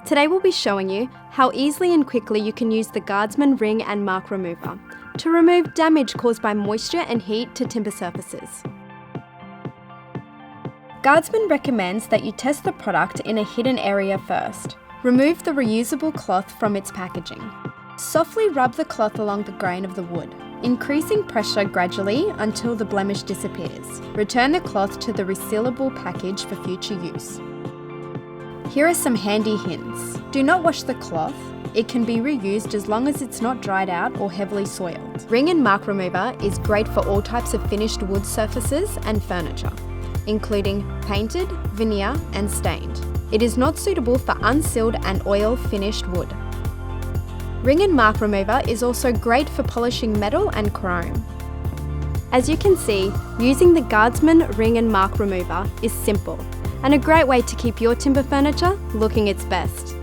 Today we'll be showing you how easily and quickly you can use the Guardsman Ring and Mark Remover to remove damage caused by moisture and heat to timber surfaces. Guardsman recommends that you test the product in a hidden area first. Remove the reusable cloth from its packaging. Softly rub the cloth along the grain of the wood, increasing pressure gradually until the blemish disappears. Return the cloth to the resealable package for future use. Here are some handy hints. Do not wash the cloth. It can be reused as long as it's not dried out or heavily soiled. Ring and Mark Remover is great for all types of finished wood surfaces and furniture, including painted, veneer, and stained. It is not suitable for unsealed and oil finished wood. Ring and Mark Remover is also great for polishing metal and chrome. As you can see, using the Guardsman Ring and Mark Remover is simple and a great way to keep your timber furniture looking its best.